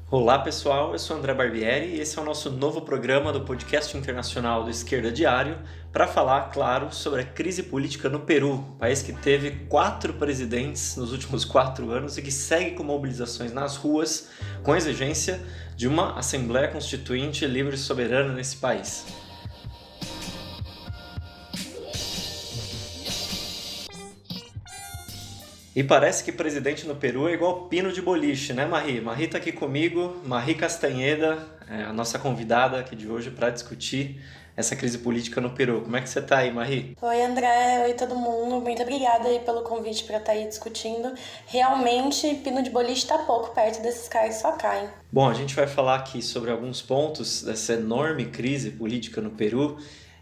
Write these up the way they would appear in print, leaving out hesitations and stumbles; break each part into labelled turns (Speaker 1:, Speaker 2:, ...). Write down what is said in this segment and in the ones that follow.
Speaker 1: Olá pessoal, eu sou André Barbieri e esse é o nosso novo programa do podcast internacional do Esquerda Diário para falar, claro, sobre a crise política no Peru, país que teve 4 presidentes nos últimos 4 anos e que segue com mobilizações nas ruas com a exigência de uma Assembleia Constituinte livre e soberana nesse país. E parece que presidente no Peru é igual pino de boliche, né, Marie? Marie tá aqui comigo, Marie Castanheda, a nossa convidada aqui de hoje para discutir essa crise política no Peru. Como é que você tá aí, Marie?
Speaker 2: Oi, André. Oi, todo mundo. Muito obrigada aí pelo convite para estar aí discutindo. Realmente, pino de boliche tá pouco perto desses caras que só caem.
Speaker 1: Bom, a gente vai falar aqui sobre alguns pontos dessa enorme crise política no Peru.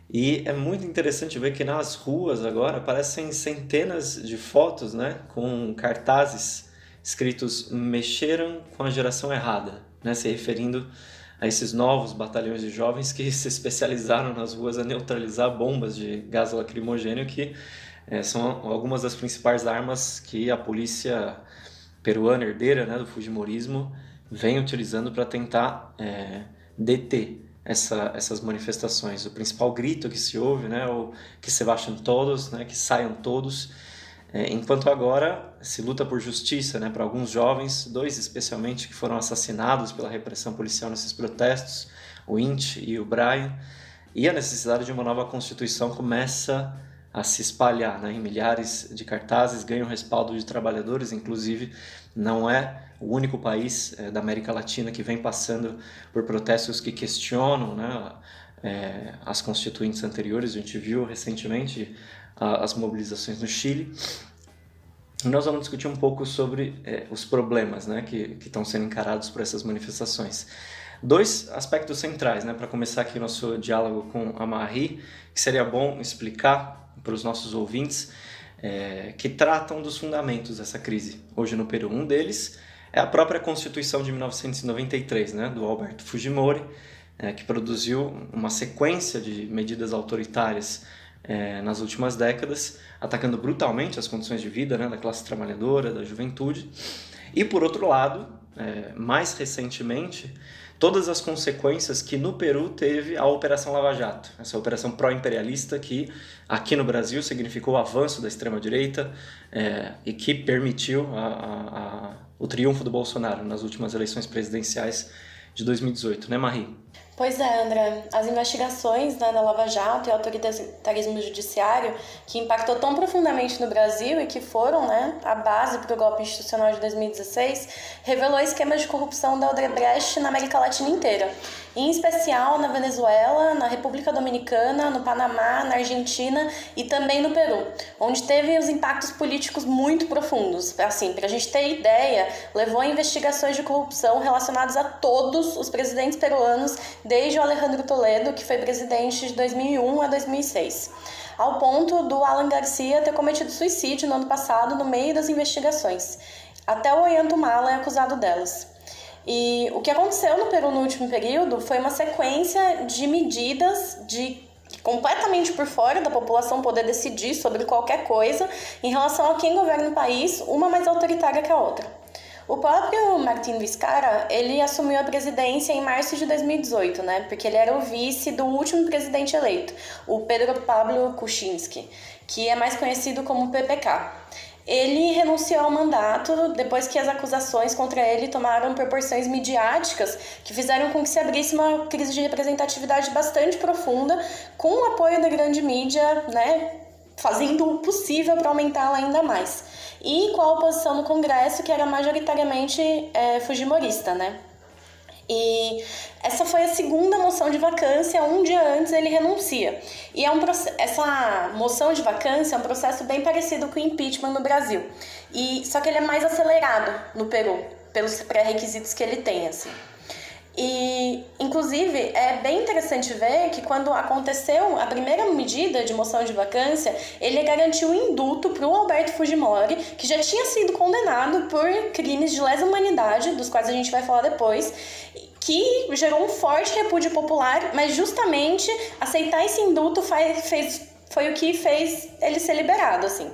Speaker 1: E é muito interessante ver que nas ruas agora aparecem centenas de fotos, né, com cartazes escritos "mexeram com a geração errada", né, se referindo a esses novos batalhões de jovens que se especializaram nas ruas a neutralizar bombas de gás lacrimogêneo, que são algumas das principais armas que a polícia peruana herdeira, né, do Fujimorismo vem utilizando para tentar deter essas manifestações. O principal grito que se ouve, né, o que se baixem todos, né, que saiam todos, enquanto agora se luta por justiça, né, para alguns jovens, 2 especialmente que foram assassinados pela repressão policial nesses protestos, o Inti e o Brian, e a necessidade de uma nova Constituição começa a se espalhar, né, em milhares de cartazes, ganham respaldo de trabalhadores, inclusive não é o único país da América Latina que vem passando por protestos que questionam, né, as constituintes anteriores. A gente viu recentemente as mobilizações no Chile. E nós vamos discutir um pouco sobre os problemas, né, que estão sendo encarados por essas manifestações. 2 aspectos centrais, né, para começar aqui o nosso diálogo com a Marie, que seria bom explicar para os nossos ouvintes, que tratam dos fundamentos dessa crise hoje no Peru. Um deles é a própria Constituição de 1993, né, do Alberto Fujimori, que produziu uma sequência de medidas autoritárias nas últimas décadas, atacando brutalmente as condições de vida, né, da classe trabalhadora, da juventude. E, por outro lado, mais recentemente, todas as consequências que no Peru teve a Operação Lava Jato, essa operação pró-imperialista que aqui no Brasil significou o avanço da extrema-direita e que permitiu o triunfo do Bolsonaro nas últimas eleições presidenciais de 2018, né, Marie?
Speaker 2: Pois é, André. As investigações, né, da Lava Jato e autoritarismo judiciário, que impactou tão profundamente no Brasil e que foram, né, a base para o golpe institucional de 2016, revelou esquemas de corrupção da Odebrecht na América Latina inteira, em especial na Venezuela, na República Dominicana, no Panamá, na Argentina e também no Peru, onde teve os impactos políticos muito profundos. Assim, para a gente ter ideia, levou a investigações de corrupção relacionadas a todos os presidentes peruanos desde o Alejandro Toledo, que foi presidente de 2001 a 2006, ao ponto do Alan Garcia ter cometido suicídio no ano passado no meio das investigações. Até o Ollanta Humala é acusado delas. E o que aconteceu no Peru no último período foi uma sequência de medidas completamente por fora da população poder decidir sobre qualquer coisa em relação a quem governa o país, uma mais autoritária que a outra. O próprio Martín Vizcarra, ele assumiu a presidência em março de 2018, né? Porque ele era o vice do último presidente eleito, o Pedro Pablo Kuczynski, que é mais conhecido como PPK. Ele renunciou ao mandato depois que as acusações contra ele tomaram proporções midiáticas que fizeram com que se abrisse uma crise de representatividade bastante profunda, com o apoio da grande mídia, né, fazendo o possível para aumentá-la ainda mais. E com a oposição no Congresso, que era majoritariamente fujimorista, né? E essa foi a segunda moção de vacância, um dia antes ele renuncia. E essa moção de vacância é um processo bem parecido com o impeachment no Brasil. Só que ele é mais acelerado no Peru, pelos pré-requisitos que ele tem, assim. E, inclusive, é bem interessante ver que quando aconteceu a primeira medida de moção de vacância, ele garantiu o indulto para o Alberto Fujimori, que já tinha sido condenado por crimes de lesa humanidade, dos quais a gente vai falar depois, que gerou um forte repúdio popular, mas justamente aceitar esse indulto foi o que fez ele ser liberado, assim.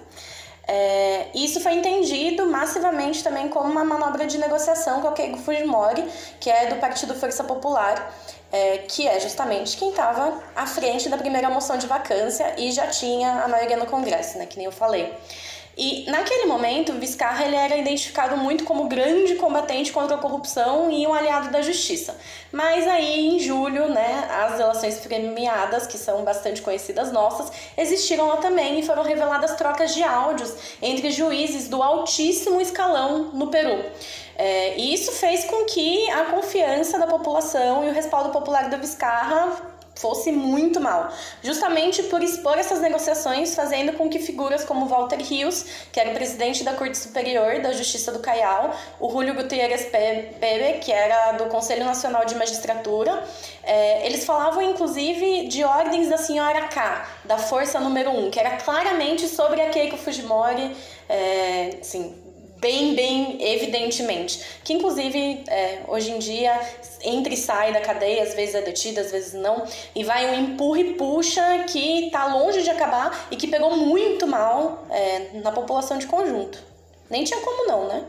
Speaker 2: E isso foi entendido massivamente também como uma manobra de negociação com o Keiko Fujimori, que é do Partido Força Popular, que é justamente quem estava à frente da primeira moção de vacância e já tinha a maioria no Congresso, né, que nem eu falei. E naquele momento, Vizcarra ele era identificado muito como grande combatente contra a corrupção e um aliado da justiça. Mas aí, em julho, né, as delações premiadas, que são bastante conhecidas nossas, existiram lá também e foram reveladas trocas de áudios entre juízes do altíssimo escalão no Peru. E isso fez com que a confiança da população e o respaldo popular do Vizcarra fosse muito mal, justamente por expor essas negociações, fazendo com que figuras como Walter Rios, que era o presidente da Corte Superior da Justiça do Callao, o Julio Gutiérrez Pepe, que era do Conselho Nacional de Magistratura, eles falavam inclusive de ordens da senhora K, da Força Número 1, que era claramente sobre a Keiko Fujimori, bem evidentemente, que inclusive hoje em dia entra e sai da cadeia, às vezes é detida, às vezes não, e vai um empurra e puxa que tá longe de acabar e que pegou muito mal na população de conjunto. Nem tinha como não, né?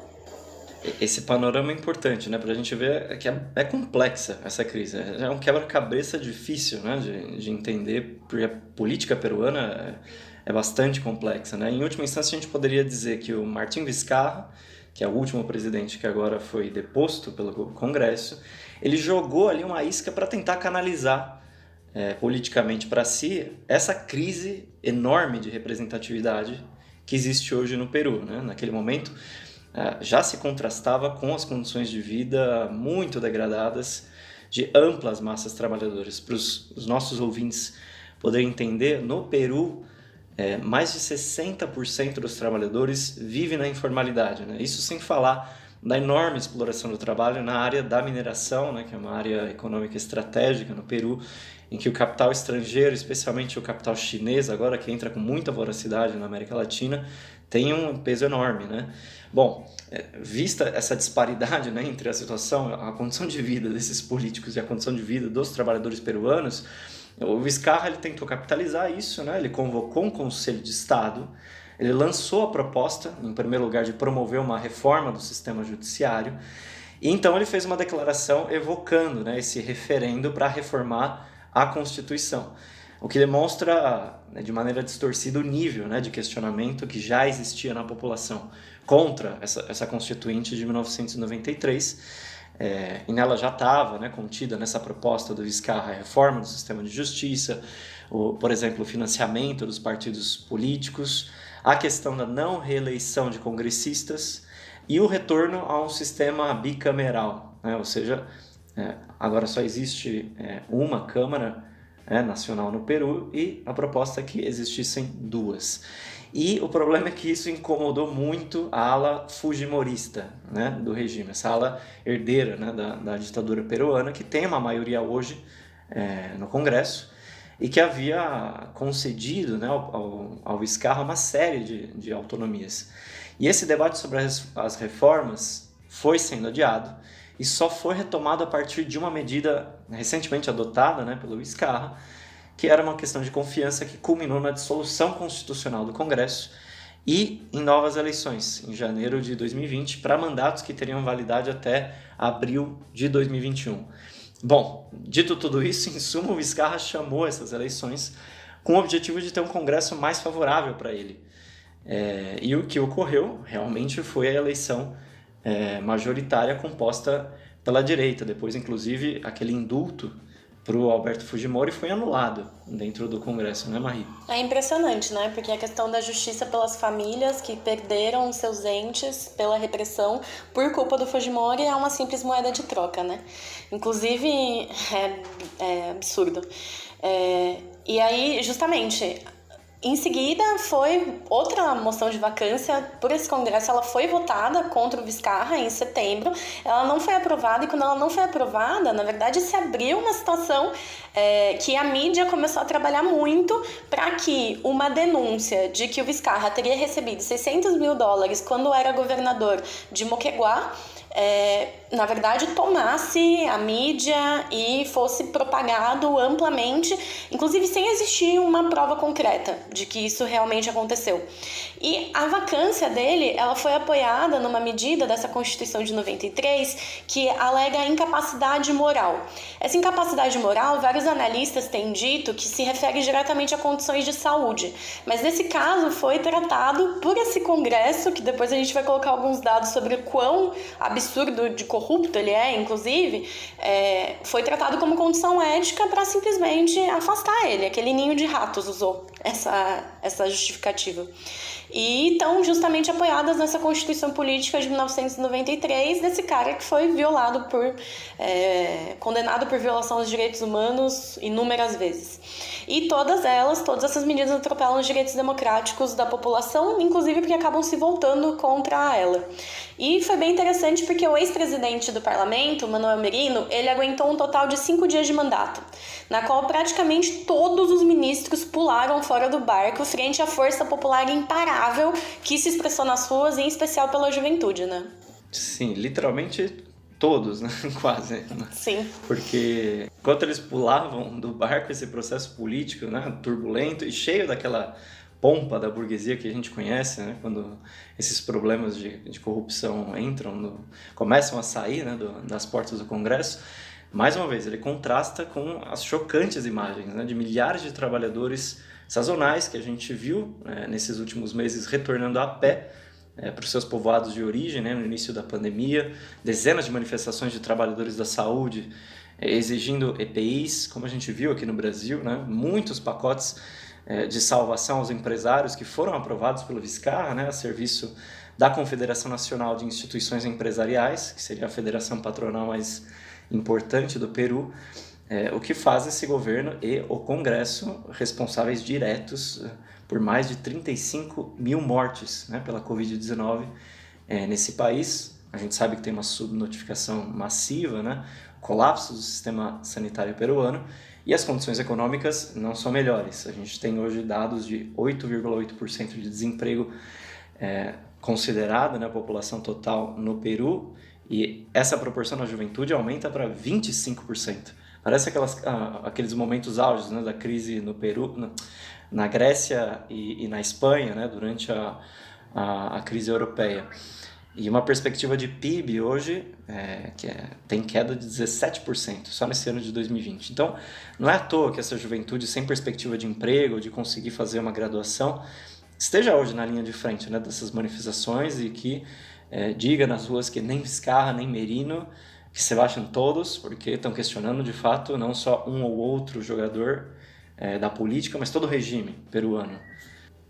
Speaker 1: Esse panorama é importante, né, pra gente ver que é complexa essa crise. É um quebra-cabeça difícil, né, de entender, porque a política peruana é bastante complexa, né? Em última instância, a gente poderia dizer que o Martín Vizcarra, que é o último presidente que agora foi deposto pelo Congresso, ele jogou ali uma isca para tentar canalizar politicamente para si essa crise enorme de representatividade que existe hoje no Peru, né? Naquele momento, já se contrastava com as condições de vida muito degradadas de amplas massas trabalhadoras. Para os nossos ouvintes poderem entender, no Peru, mais de 60% dos trabalhadores vivem na informalidade, né? Isso sem falar da enorme exploração do trabalho na área da mineração, né, que é uma área econômica estratégica no Peru, em que o capital estrangeiro, especialmente o capital chinês, agora que entra com muita voracidade na América Latina, tem um peso enorme, né? Bom, vista essa disparidade, né, entre a situação, a condição de vida desses políticos e a condição de vida dos trabalhadores peruanos, o Vizcarra ele tentou capitalizar isso, né? Ele convocou um Conselho de Estado, ele lançou a proposta, em primeiro lugar, de promover uma reforma do sistema judiciário, e então ele fez uma declaração evocando, né, esse referendo para reformar a Constituição, o que demonstra, né, de maneira distorcida o nível, né, de questionamento que já existia na população contra essa Constituinte de 1993, e nela já estava, né, contida nessa proposta do Vizcarra a reforma do sistema de justiça, por exemplo, o financiamento dos partidos políticos, a questão da não reeleição de congressistas e o retorno a um sistema bicameral, né? Ou seja, agora só existe uma Câmara nacional no Peru e a proposta é que existissem duas. E o problema é que isso incomodou muito a ala fujimorista, né, do regime, essa ala herdeira, né, da ditadura peruana, que tem uma maioria hoje no Congresso e que havia concedido, né, ao Vizcarra uma série de autonomias. E esse debate sobre as reformas foi sendo adiado e só foi retomado a partir de uma medida recentemente adotada, né, pelo Vizcarra, que era uma questão de confiança que culminou na dissolução constitucional do Congresso e em novas eleições, em janeiro de 2020, para mandatos que teriam validade até abril de 2021. Bom, dito tudo isso, em suma, o Vizcarra chamou essas eleições com o objetivo de ter um Congresso mais favorável para ele. E o que ocorreu realmente foi a eleição majoritária composta pela direita. Depois, inclusive, aquele indulto para o Alberto Fujimori foi anulado dentro do Congresso, né, Marie?
Speaker 2: É impressionante, né? Porque a questão da justiça pelas famílias que perderam seus entes pela repressão por culpa do Fujimori é uma simples moeda de troca, né? Inclusive, é absurdo. E aí, justamente, em seguida, foi outra moção de vacância por esse Congresso. Ela foi votada contra o Vizcarra em setembro. Ela não foi aprovada e quando ela não foi aprovada, na verdade, se abriu uma situação que a mídia começou a trabalhar muito para que uma denúncia de que o Vizcarra teria recebido $600 mil quando era governador de Moquegua na verdade, tomasse a mídia e fosse propagado amplamente, inclusive sem existir uma prova concreta de que isso realmente aconteceu. E a vacância dele, ela foi apoiada numa medida dessa Constituição de 93 que alega incapacidade moral. Essa incapacidade moral, vários analistas têm dito que se refere diretamente a condições de saúde, mas nesse caso foi tratado por esse Congresso, que depois a gente vai colocar alguns dados sobre o quão absurdo de corrupto ele é, inclusive, foi tratado como condição ética para simplesmente afastar ele. Aquele ninho de ratos usou essa justificativa. E estão justamente apoiadas nessa Constituição Política de 1993 desse cara que foi violado condenado por violação dos direitos humanos inúmeras vezes. E todas essas medidas atropelam os direitos democráticos da população, inclusive porque acabam se voltando contra ela. E foi bem interessante porque o ex-presidente do parlamento, Manuel Merino, ele aguentou um total de 5 dias de mandato, na qual praticamente todos os ministros pularam fora do barco frente à força popular imparável que se expressou nas ruas, em especial pela juventude, né?
Speaker 1: Sim, literalmente todos, né? Quase.
Speaker 2: Sim.
Speaker 1: Porque enquanto eles pulavam do barco, esse processo político, né, turbulento e cheio daquela pompa da burguesia que a gente conhece, né, quando esses problemas de corrupção começam a sair, né, das portas do Congresso, mais uma vez, ele contrasta com as chocantes imagens, né, de milhares de trabalhadores sazonais que a gente viu, né, nesses últimos meses retornando a pé para os seus povoados de origem, né, no início da pandemia, dezenas de manifestações de trabalhadores da saúde exigindo EPIs, como a gente viu aqui no Brasil, né, muitos pacotes de salvação aos empresários que foram aprovados pelo Viscar, né, a serviço da Confederação Nacional de Instituições Empresariais, que seria a federação patronal mais importante do Peru, o que faz esse governo e o Congresso responsáveis diretos por mais de 35 mil mortes, né, pela Covid-19 nesse país. A gente sabe que tem uma subnotificação massiva, né, colapso do sistema sanitário peruano, e as condições econômicas não são melhores. A gente tem hoje dados de 8,8% de desemprego considerado, né, a população total no Peru, e essa proporção na juventude aumenta para 25%. Parece aqueles momentos auges, né, da crise no Peru, na Grécia e na Espanha, né, durante a crise europeia. E uma perspectiva de PIB hoje tem queda de 17% só nesse ano de 2020. Então, não é à toa que essa juventude sem perspectiva de emprego, de conseguir fazer uma graduação, esteja hoje na linha de frente, né, dessas manifestações e que diga nas ruas que nem Vizcarra, nem Merino, que se baixam todos, porque estão questionando de fato não só um ou outro jogador da política, mas todo o regime peruano.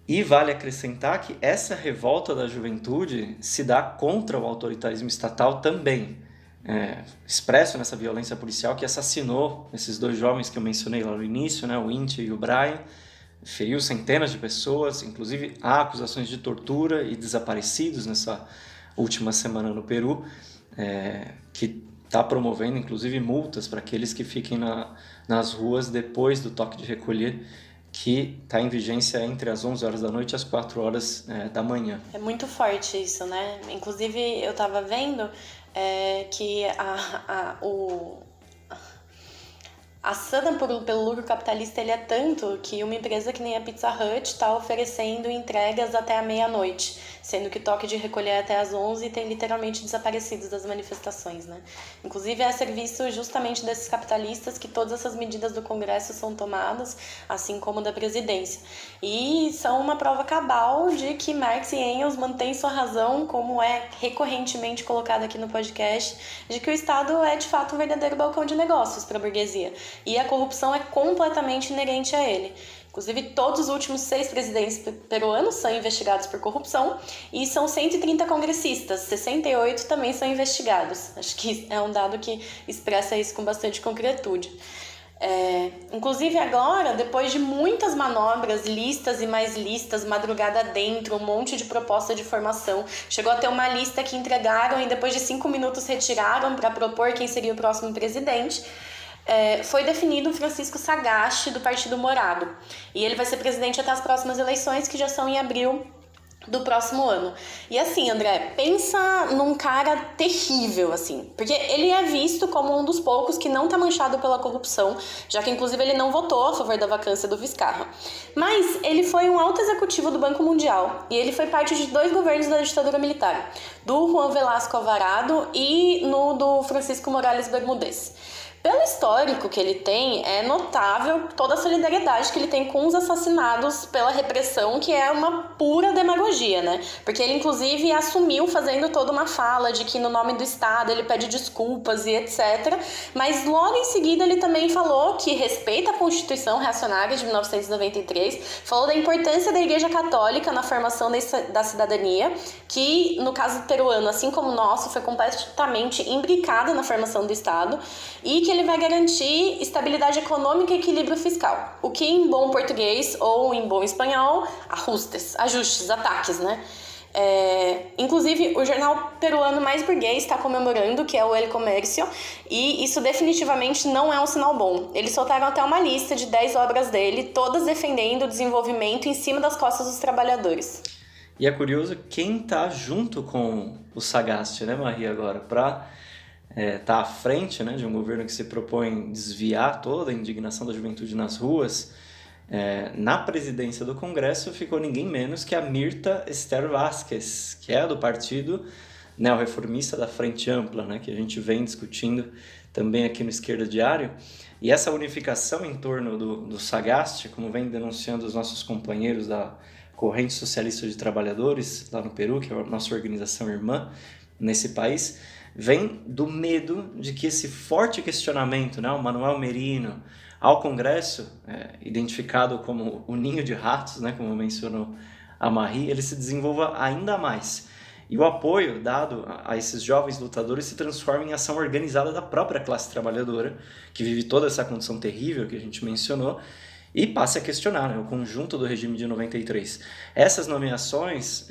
Speaker 1: E vale acrescentar que essa revolta da juventude se dá contra o autoritarismo estatal também, expresso nessa violência policial que assassinou esses 2 jovens que eu mencionei lá no início, né, o Inti e o Brian, feriu centenas de pessoas, inclusive há acusações de tortura e desaparecidos nessa última semana no Peru, que está promovendo inclusive multas para aqueles que fiquem nas ruas depois do toque de recolher, que está em vigência entre as 11 horas da noite e as 4 horas da manhã.
Speaker 2: É muito forte isso, né? Inclusive, eu estava vendo que a sana pelo lucro capitalista ele é tanto que uma empresa que nem a Pizza Hut está oferecendo entregas até a meia-noite, sendo que o toque de recolher é até às 11 e tem literalmente desaparecidos das manifestações, né? Inclusive é serviço justamente desses capitalistas que todas essas medidas do Congresso são tomadas, assim como da presidência. E são uma prova cabal de que Marx e Engels mantêm sua razão, como é recorrentemente colocado aqui no podcast, de que o Estado é de fato um verdadeiro balcão de negócios para a burguesia. E a corrupção é completamente inerente a ele. Inclusive, todos os últimos 6 presidentes peruanos são investigados por corrupção e são 130 congressistas, 68 também são investigados. Acho que é um dado que expressa isso com bastante concretude. Inclusive agora, depois de muitas manobras, listas e mais listas, madrugada dentro, um monte de proposta de formação, chegou a ter uma lista que entregaram e depois de 5 minutos retiraram para propor quem seria o próximo presidente. Foi definido Francisco Sagasti, do Partido Morado. E ele vai ser presidente até as próximas eleições, que já são em abril do próximo ano. E assim, André, pensa num cara terrível, assim, porque ele é visto como um dos poucos que não tá manchado pela corrupção, já que inclusive ele não votou a favor da vacância do Vizcarra. Mas ele foi um alto executivo do Banco Mundial e ele foi parte de 2 governos da ditadura militar, do Juan Velasco Alvarado e no do Francisco Morales Bermudez. Pelo histórico que ele tem, é notável toda a solidariedade que ele tem com os assassinados pela repressão, que é uma pura demagogia, né? Porque ele, inclusive, assumiu fazendo toda uma fala de que no nome do Estado ele pede desculpas e etc. Mas logo em seguida ele também falou que respeita a Constituição Reacionária de 1993, falou da importância da Igreja Católica na formação da cidadania, que, no caso peruano, assim como o nosso, foi completamente imbricada na formação do Estado, e que ele vai garantir estabilidade econômica e equilíbrio fiscal. O que em bom português ou em bom espanhol, ajustes, ataques, né? Inclusive, o jornal peruano mais burguês está comemorando, que é o El Comercio, e isso definitivamente não é um sinal bom. Eles soltaram até uma lista de 10 obras dele, todas defendendo o desenvolvimento em cima das costas dos trabalhadores.
Speaker 1: E é curioso quem está junto com o Sagasti, né, Maria, agora, para tá à frente, né, de um governo que se propõe desviar toda a indignação da juventude nas ruas. Na presidência do Congresso ficou ninguém menos que a Mirta Esther Vázquez, que é do partido neorreformista da Frente Ampla, né, que a gente vem discutindo também aqui no Esquerda Diário. E essa unificação em torno do Sagasti, como vem denunciando os nossos companheiros da Corrente Socialista de Trabalhadores, lá no Peru, que é a nossa organização irmã nesse país, vem do medo de que esse forte questionamento, né, o Manuel Merino, ao Congresso, identificado como o ninho de ratos, né, como mencionou a Marie, ele se desenvolva ainda mais. E o apoio dado a esses jovens lutadores se transforma em ação organizada da própria classe trabalhadora, que vive toda essa condição terrível que a gente mencionou, e passe a questionar, né, o conjunto do regime de 93. Essas nomeações,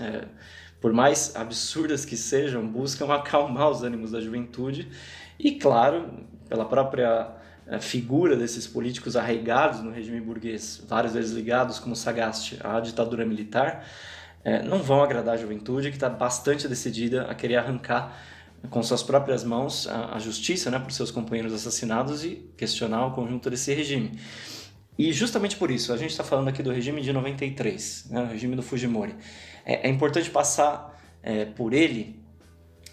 Speaker 1: por mais absurdas que sejam, buscam acalmar os ânimos da juventude e, claro, pela própria figura desses políticos arraigados no regime burguês, vários deles ligados, como Sagasti, à ditadura militar, não vão agradar a juventude, que está bastante decidida a querer arrancar com suas próprias mãos a justiça, né, por seus companheiros assassinados e questionar o conjunto desse regime. E justamente por isso, a gente está falando aqui do regime de 93, né, o regime do Fujimori. É importante passar por ele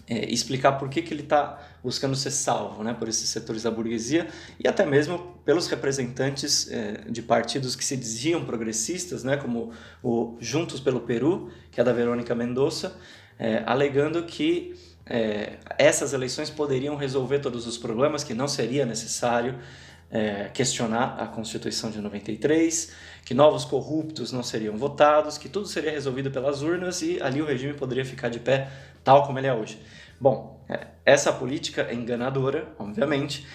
Speaker 1: e explicar por que ele está buscando ser salvo, né, por esses setores da burguesia e até mesmo pelos representantes de partidos que se diziam progressistas, né, como o Juntos pelo Peru, que é da Verônica Mendonça, alegando que essas eleições poderiam resolver todos os problemas, que não seria necessário questionar a Constituição de 93, que novos corruptos não seriam votados, que tudo seria resolvido pelas urnas e ali o regime poderia ficar de pé tal como ele é hoje. Bom, essa política é enganadora, obviamente,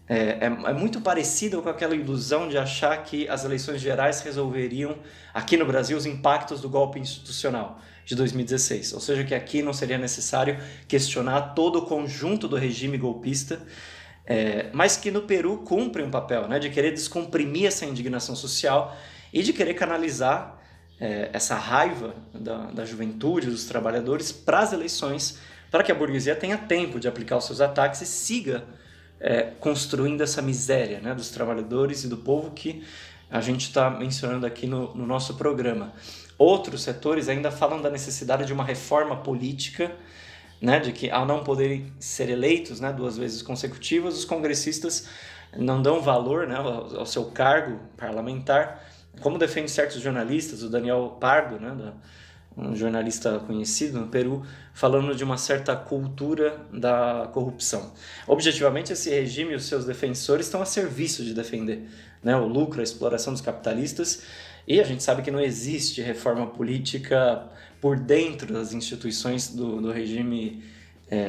Speaker 1: é muito parecida com aquela ilusão de achar que as eleições gerais resolveriam aqui no Brasil os impactos do golpe institucional de 2016, ou seja, que aqui não seria necessário questionar todo o conjunto do regime golpista, mas que no Peru cumpre um papel, né, de querer descomprimir essa indignação social e de querer canalizar essa raiva da juventude, dos trabalhadores, para as eleições, para que a burguesia tenha tempo de aplicar os seus ataques e siga construindo essa miséria, né, dos trabalhadores e do povo que a gente está mencionando aqui no nosso programa. Outros setores ainda falam da necessidade de uma reforma política, né, de que ao não poderem ser eleitos, né, 2 vezes consecutivas, os congressistas não dão valor, né, ao seu cargo parlamentar, como defende certos jornalistas, o Daniel Pardo, né, um jornalista conhecido no Peru, falando de uma certa cultura da corrupção. Objetivamente, esse regime e os seus defensores estão a serviço de defender, né, o lucro, a exploração dos capitalistas, e a gente sabe que não existe reforma política por dentro das instituições do regime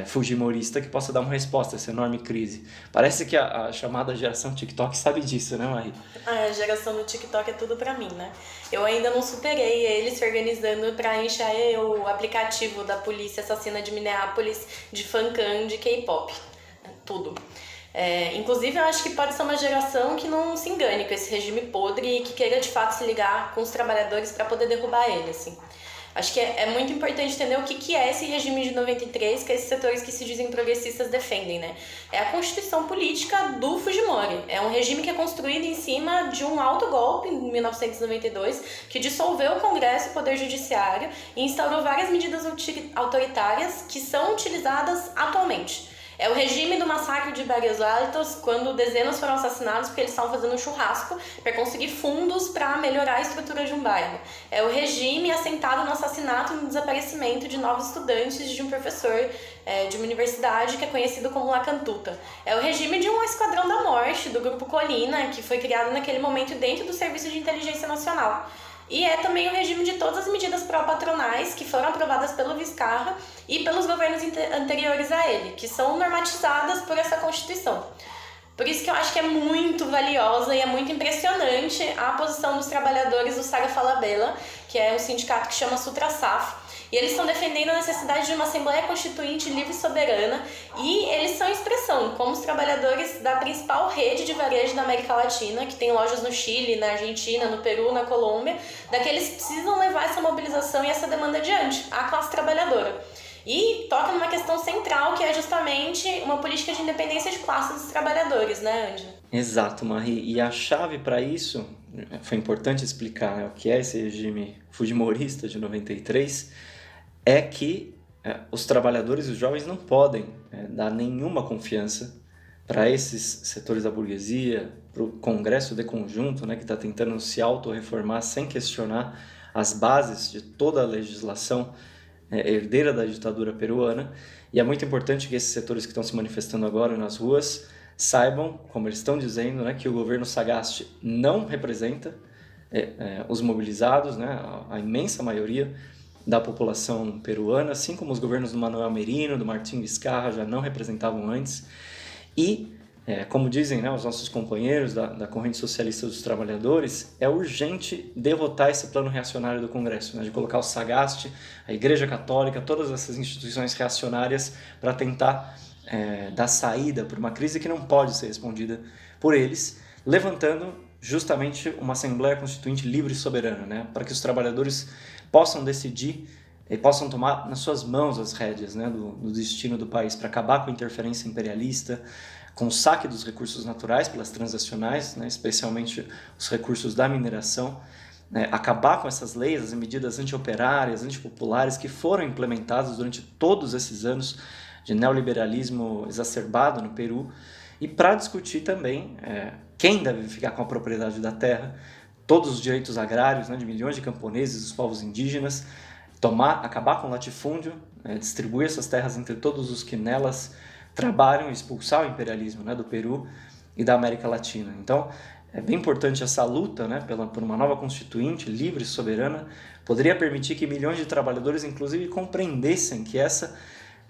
Speaker 1: fujimorista que possa dar uma resposta a essa enorme crise. Parece que a chamada geração TikTok sabe disso, né, Marie?
Speaker 2: A geração do TikTok é tudo pra mim, né? Eu ainda não superei eles se organizando pra encher o aplicativo da polícia assassina de Minneapolis de fancam, de K-pop. Tudo. Inclusive, eu acho que pode ser uma geração que não se engane com esse regime podre e que queira de fato se ligar com os trabalhadores para poder derrubar ele, assim. Acho que é muito importante entender o que é esse regime de 93 que esses setores que se dizem progressistas defendem, né? É a constituição política do Fujimori. É um regime que é construído em cima de um autogolpe em 1992, que dissolveu o Congresso e o Poder Judiciário e instaurou várias medidas autoritárias que são utilizadas atualmente. É o regime do massacre de Barrios Altos, quando dezenas foram assassinados porque eles estavam fazendo um churrasco para conseguir fundos para melhorar a estrutura de um bairro. É o regime assentado no assassinato e no desaparecimento de 9 estudantes de um professor de uma universidade que é conhecido como La Cantuta. É o regime de um esquadrão da morte, do Grupo Colina, que foi criado naquele momento dentro do Serviço de Inteligência Nacional. E é também o regime de todas as medidas pró-patronais que foram aprovadas pelo Vizcarra e pelos governos anteriores a ele, que são normatizadas por essa Constituição. Por isso que eu acho que é muito valiosa e é muito impressionante a posição dos trabalhadores do Saga Falabella, que é um sindicato que chama Sutrasaf. E eles estão defendendo a necessidade de uma Assembleia Constituinte livre e soberana, e eles são expressão, como os trabalhadores da principal rede de varejo da América Latina, que tem lojas no Chile, na Argentina, no Peru, na Colômbia, daqueles que precisam levar essa mobilização e essa demanda adiante, a classe trabalhadora. E toca numa questão central, que é justamente uma política de independência de classe dos trabalhadores, né, Andy?
Speaker 1: Exato, Marie. E a chave para isso, foi importante explicar, né, o que é esse regime fujimorista de 93, é que os trabalhadores e os jovens não podem dar nenhuma confiança para esses setores da burguesia, para o Congresso de Conjunto, né, que está tentando se autorreformar sem questionar as bases de toda a legislação herdeira da ditadura peruana. E é muito importante que esses setores que estão se manifestando agora nas ruas saibam, como eles estão dizendo, né, que o governo Sagasti não representa os mobilizados, né, a imensa maioria da população peruana, assim como os governos do Manuel Merino, do Martim Vizcarra já não representavam antes. E, como dizem, né, os nossos companheiros da Corrente Socialista dos Trabalhadores, é urgente derrotar esse plano reacionário do Congresso, né, de colocar o Sagasti, a Igreja Católica, todas essas instituições reacionárias para tentar dar saída para uma crise que não pode ser respondida por eles, levantando justamente uma Assembleia Constituinte livre e soberana, né, para que os trabalhadores possam decidir e possam tomar nas suas mãos as rédeas, né, do destino do país, para acabar com a interferência imperialista, com o saque dos recursos naturais pelas transacionais, né, especialmente os recursos da mineração, né, acabar com essas leis, as medidas antioperárias, antipopulares que foram implementadas durante todos esses anos de neoliberalismo exacerbado no Peru, e para discutir também quem deve ficar com a propriedade da terra, todos os direitos agrários, né, de milhões de camponeses, dos povos indígenas, acabar com o latifúndio, distribuir essas terras entre todos os que nelas trabalham, expulsar o imperialismo, né, do Peru e da América Latina. Então, é bem importante essa luta, né, por uma nova constituinte livre e soberana, poderia permitir que milhões de trabalhadores, inclusive, compreendessem que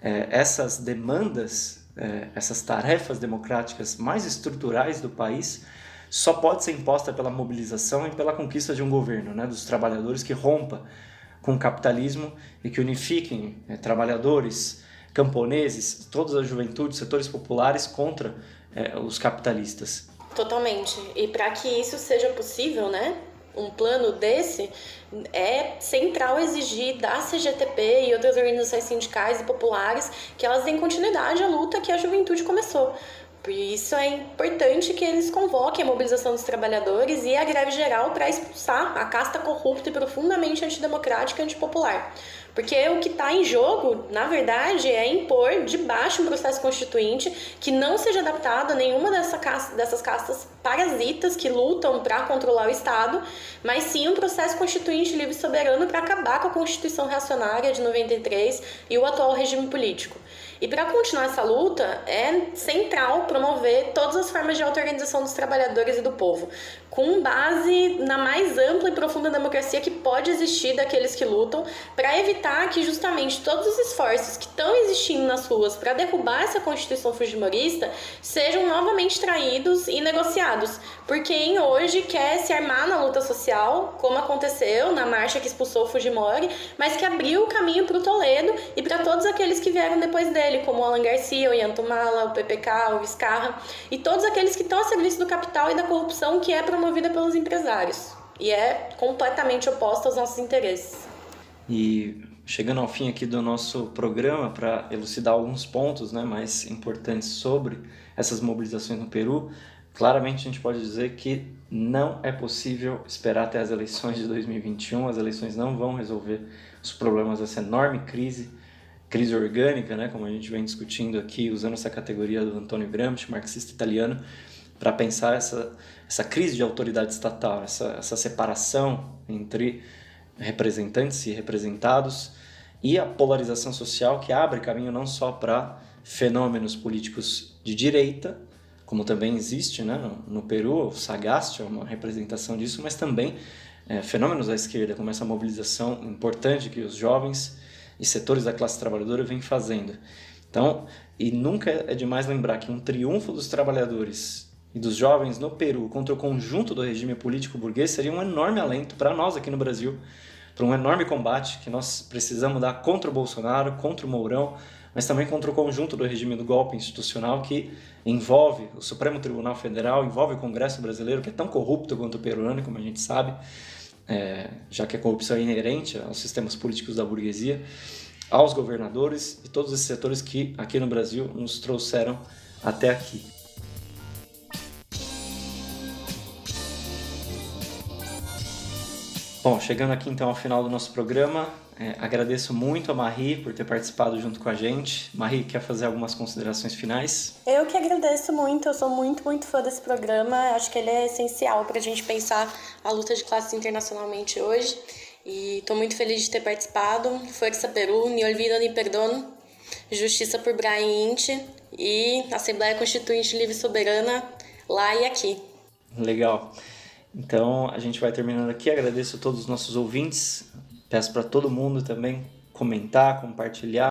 Speaker 1: essas demandas, essas tarefas democráticas mais estruturais do país só pode ser imposta pela mobilização e pela conquista de um governo, né, dos trabalhadores que rompa com o capitalismo e que unifiquem trabalhadores, camponeses, toda a juventude, setores populares contra os capitalistas.
Speaker 2: Totalmente. E para que isso seja possível, né, um plano desse, é central exigir da CGTP e outras organizações sindicais e populares que elas deem continuidade à luta que a juventude começou. Por isso é importante que eles convoquem a mobilização dos trabalhadores e a greve geral para expulsar a casta corrupta e profundamente antidemocrática e antipopular. Porque o que está em jogo, na verdade, é impor de baixo um processo constituinte que não seja adaptado a nenhuma dessas castas parasitas que lutam para controlar o Estado, mas sim um processo constituinte livre e soberano para acabar com a Constituição Reacionária de 93 e o atual regime político. E para continuar essa luta, é central promover todas as formas de auto-organização dos trabalhadores e do povo, com base na mais ampla e profunda democracia que pode existir daqueles que lutam, para evitar que justamente todos os esforços que estão existindo nas ruas para derrubar essa Constituição fujimorista sejam novamente traídos e negociados por quem hoje quer se armar na luta social, como aconteceu na marcha que expulsou o Fujimori, mas que abriu o caminho para o Toledo e para todos aqueles que vieram depois dele, como o Alan Garcia, o Yantumala, o PPK, o Vizcarra, e todos aqueles que estão a serviço do capital e da corrupção que é promovida pelos empresários, e é completamente oposta aos nossos interesses.
Speaker 1: E chegando ao fim aqui do nosso programa, para elucidar alguns pontos, né, mais importantes sobre essas mobilizações no Peru, claramente a gente pode dizer que não é possível esperar até as eleições de 2021, as eleições não vão resolver os problemas dessa enorme crise orgânica, né, como a gente vem discutindo aqui, usando essa categoria do Antonio Gramsci, marxista italiano, para pensar essa crise de autoridade estatal, essa separação entre representantes e representados, e a polarização social que abre caminho não só para fenômenos políticos de direita, como também existe, né, no Peru, o Sagasti é uma representação disso, mas também fenômenos da esquerda, como essa mobilização importante que os jovens e setores da classe trabalhadora vêm fazendo. Então, e nunca é demais lembrar que um triunfo dos trabalhadores e dos jovens no Peru contra o conjunto do regime político burguês seria um enorme alento para nós aqui no Brasil, para um enorme combate que nós precisamos dar contra o Bolsonaro, contra o Mourão, mas também contra o conjunto do regime do golpe institucional que envolve o Supremo Tribunal Federal, envolve o Congresso brasileiro, que é tão corrupto quanto o peruano, como a gente sabe, já que a corrupção é inerente aos sistemas políticos da burguesia, aos governadores e todos esses setores que aqui no Brasil nos trouxeram até aqui. Bom, chegando aqui então ao final do nosso programa, agradeço muito a Marie por ter participado junto com a gente. Marie, quer fazer algumas considerações finais?
Speaker 2: Eu que agradeço muito, eu sou muito, muito fã desse programa. Acho que ele é essencial para a gente pensar a luta de classes internacionalmente hoje. E estou muito feliz de ter participado. Força Peru, ni olvido ni perdono, justiça por Bryan Inti e Assembleia Constituinte Livre e Soberana lá e aqui.
Speaker 1: Legal. Então, a gente vai terminando aqui. Agradeço a todos os nossos ouvintes. Peço para todo mundo também comentar, compartilhar,